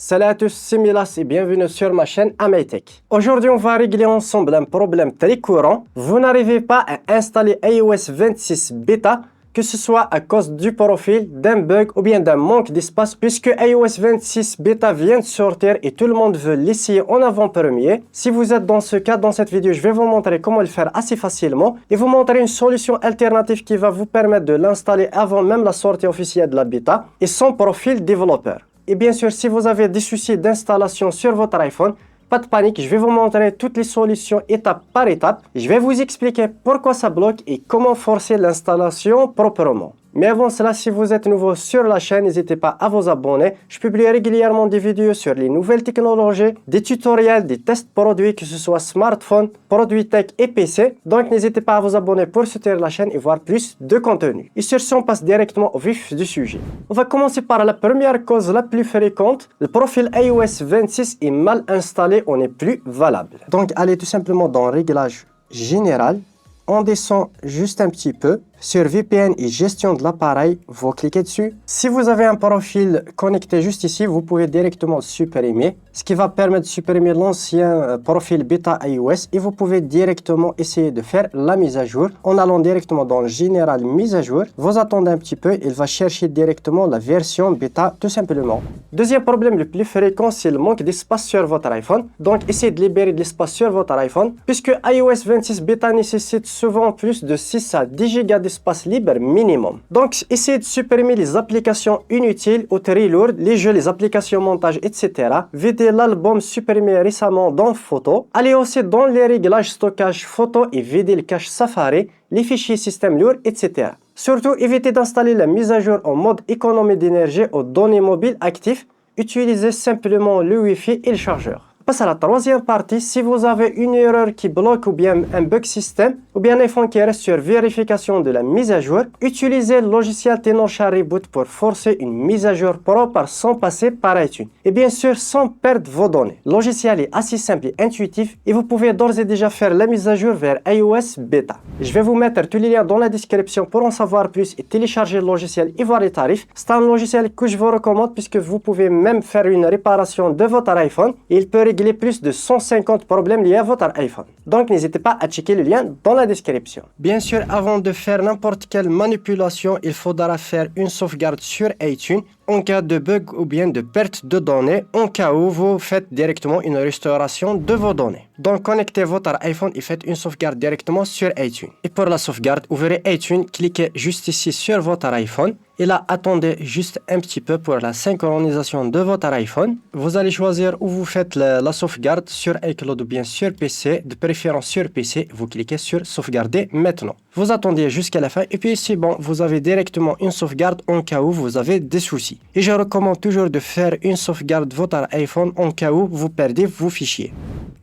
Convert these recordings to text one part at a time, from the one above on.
Salut à tous, c'est Milas et bienvenue sur ma chaîne Amaytech. Aujourd'hui, on va régler ensemble un problème très courant. Vous n'arrivez pas à installer iOS 26 Beta, que ce soit à cause du profil, d'un bug ou bien d'un manque d'espace, puisque iOS 26 Beta vient de sortir et tout le monde veut l'essayer en avant-première. Si vous êtes dans ce cas, dans cette vidéo, je vais vous montrer comment le faire assez facilement et vous montrer une solution alternative qui va vous permettre de l'installer avant même la sortie officielle de la bêta et sans profil développeur. Et bien sûr, si vous avez des soucis d'installation sur votre iPhone, pas de panique, je vais vous montrer toutes les solutions étape par étape. Je vais vous expliquer pourquoi ça bloque et comment forcer l'installation proprement. Mais avant cela, si vous êtes nouveau sur la chaîne, n'hésitez pas à vous abonner. Je publie régulièrement des vidéos sur les nouvelles technologies, des tutoriels, des tests produits, que ce soit smartphone, produits tech et PC. Donc n'hésitez pas à vous abonner pour soutenir la chaîne et voir plus de contenu. Et sur ce, on passe directement au vif du sujet. On va commencer par la première cause la plus fréquente. Le profil iOS 26 est mal installé ou n'est plus valable. Donc allez tout simplement dans Réglages général. On descend juste un petit peu. Sur VPN et gestion de l'appareil, vous cliquez dessus. Si vous avez un profil connecté juste ici, vous pouvez directement supprimer, ce qui va permettre de supprimer l'ancien profil bêta iOS et vous pouvez directement essayer de faire la mise à jour en allant directement dans le général mise à jour. Vous attendez un petit peu, il va chercher directement la version bêta tout simplement. Deuxième problème le plus fréquent, c'est le manque d'espace sur votre iPhone. Donc essayez de libérer de l'espace sur votre iPhone puisque iOS 26 bêta nécessite souvent plus de 6 à 10 Go d'espace libre minimum. Donc, essayez de supprimer les applications inutiles ou très lourdes, les jeux, les applications montage, etc. Videz l'album supprimé récemment dans Photos. Allez aussi dans les réglages stockage photo et videz le cache Safari, les fichiers système lourds, etc. Surtout, évitez d'installer la mise à jour en mode économie d'énergie aux données mobiles actives. Utilisez simplement le Wi-Fi et le chargeur. Passe à la troisième partie. Si vous avez une erreur qui bloque ou bien un bug système ou bien un iPhone qui reste sur vérification de la mise à jour, utilisez le logiciel Tenosha Reboot pour forcer une mise à jour propre sans passer par iTunes. Et bien sûr, sans perdre vos données. Le logiciel est assez simple et intuitif et vous pouvez d'ores et déjà faire la mise à jour vers iOS Beta. Je vais vous mettre tous les liens dans la description pour en savoir plus et télécharger le logiciel et voir les tarifs. C'est un logiciel que je vous recommande puisque vous pouvez même faire une réparation de votre iPhone et il peut régler plus de 150 problèmes liés à votre iPhone. Donc n'hésitez pas à checker le lien dans la description. Bien sûr, avant de faire n'importe quelle manipulation, il faudra faire une sauvegarde sur iTunes en cas de bug ou bien de perte de données, en cas où vous faites directement une restauration de vos données. Donc connectez votre iPhone et faites une sauvegarde directement sur iTunes. Et pour la sauvegarde, ouvrez iTunes, cliquez juste ici sur votre iPhone. Et là, attendez juste un petit peu pour la synchronisation de votre iPhone. Vous allez choisir où vous faites la sauvegarde, sur iCloud ou bien sur PC, de préférence sur PC. Vous cliquez sur sauvegarder maintenant. Vous attendez jusqu'à la fin et puis c'est bon, vous avez directement une sauvegarde en cas où vous avez des soucis. Et je recommande toujours de faire une sauvegarde de votre iPhone en cas où vous perdez vos fichiers.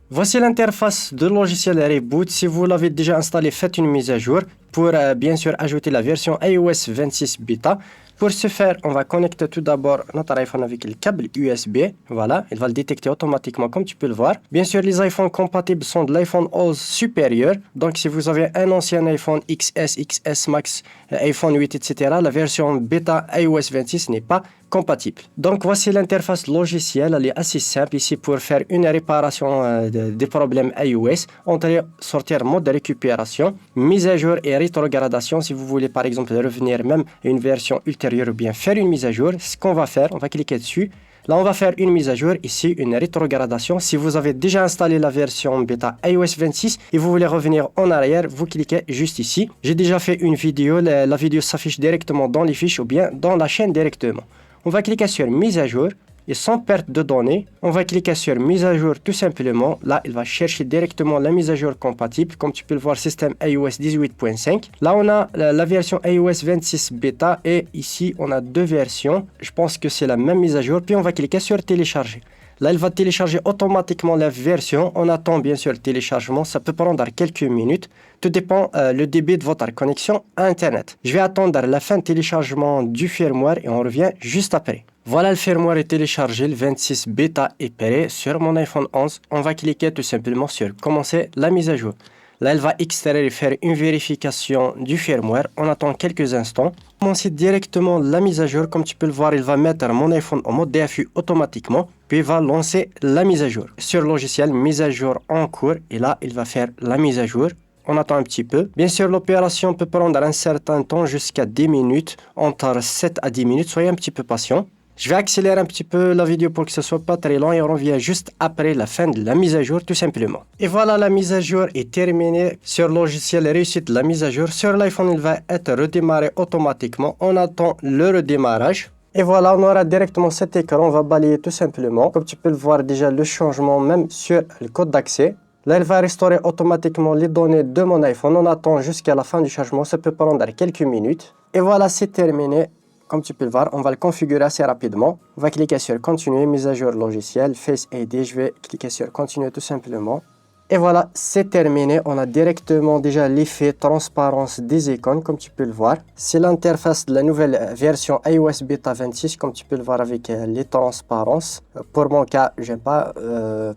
Voici l'interface de logiciel Reboot. Si vous l'avez déjà installé, faites une mise à jour pour bien sûr ajouter la version iOS 26 Beta. Pour ce faire, on va connecter tout d'abord notre iPhone avec le câble USB. Voilà, il va le détecter automatiquement comme tu peux le voir. Bien sûr, les iPhones compatibles sont de l'iPhone 11 supérieur. Donc, si vous avez un ancien iPhone XS, XS Max, iPhone 8, etc., la version Beta iOS 26 n'est pas compatible. Donc, voici l'interface logicielle. Elle est assez simple ici pour faire une réparation des problèmes iOS. Entrer, sortir, mode de récupération, mise à jour et rétrogradation. Si vous voulez, par exemple, revenir même à une version ultérieure ou bien faire une mise à jour, ce qu'on va faire, on va cliquer dessus. Là, on va faire une mise à jour, ici, une rétrogradation. Si vous avez déjà installé la version bêta iOS 26 et vous voulez revenir en arrière, vous cliquez juste ici. J'ai déjà fait une vidéo, la vidéo s'affiche directement dans les fiches ou bien dans la chaîne directement. On va cliquer sur mise à jour. Et sans perte de données, on va cliquer sur mise à jour tout simplement. Là, il va chercher directement la mise à jour compatible. Comme tu peux le voir, système iOS 18.5. Là, on a la version iOS 26 bêta et ici, on a deux versions. Je pense que c'est la même mise à jour. Puis, on va cliquer sur télécharger. Là, il va télécharger automatiquement la version. On attend bien sûr le téléchargement. Ça peut prendre quelques minutes. Tout dépend le débit de votre connexion à Internet. Je vais attendre la fin de téléchargement du firmware et on revient juste après. Voilà, le firmware est téléchargé, le 26 bêta est prêt sur mon iPhone 11. On va cliquer tout simplement sur commencer la mise à jour. Là, elle va extraire et faire une vérification du firmware. On attend quelques instants. Commencer directement la mise à jour. Comme tu peux le voir, il va mettre mon iPhone en mode DFU automatiquement. Puis il va lancer la mise à jour. Sur le logiciel, mise à jour en cours. Et là, il va faire la mise à jour. On attend un petit peu. Bien sûr, l'opération peut prendre un certain temps, jusqu'à 10 minutes, entre 7 à 10 minutes. Soyez un petit peu patient. Je vais accélérer un petit peu la vidéo pour que ce soit pas très long et on revient juste après la fin de la mise à jour tout simplement. Et voilà, la mise à jour est terminée. Sur le logiciel, réussite la mise à jour. Sur l'iPhone, il va être redémarré automatiquement. On attend le redémarrage. Et voilà, on aura directement cet écran. On va balayer tout simplement. Comme tu peux le voir déjà, le changement même sur le code d'accès. Là, elle va restaurer automatiquement les données de mon iPhone. On attend jusqu'à la fin du changement. Ça peut prendre quelques minutes. Et voilà, c'est terminé. Comme tu peux le voir, on va le configurer assez rapidement. On va cliquer sur Continuer, mise à jour logiciel, Face ID. Je vais cliquer sur Continuer tout simplement. Et voilà, c'est terminé. On a directement déjà l'effet transparence des icônes, comme tu peux le voir. C'est l'interface de la nouvelle version iOS Beta 26, comme tu peux le voir avec les transparences. Pour mon cas, j'aime pas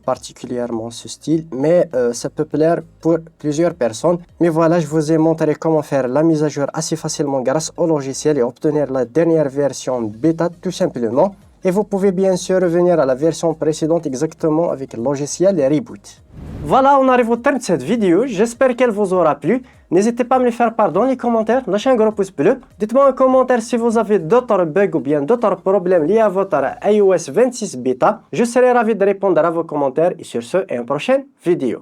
particulièrement ce style, mais ça peut plaire pour plusieurs personnes. Mais voilà, je vous ai montré comment faire la mise à jour assez facilement grâce au logiciel et obtenir la dernière version bêta tout simplement. Et vous pouvez bien sûr revenir à la version précédente exactement avec le logiciel Reboot. Voilà, on arrive au terme de cette vidéo. J'espère qu'elle vous aura plu. N'hésitez pas à me le faire part dans les commentaires. Lâchez un gros pouce bleu. Dites-moi en commentaire si vous avez d'autres bugs ou bien d'autres problèmes liés à votre iOS 26 bêta. Je serai ravi de répondre à vos commentaires et sur ce, à une prochaine vidéo.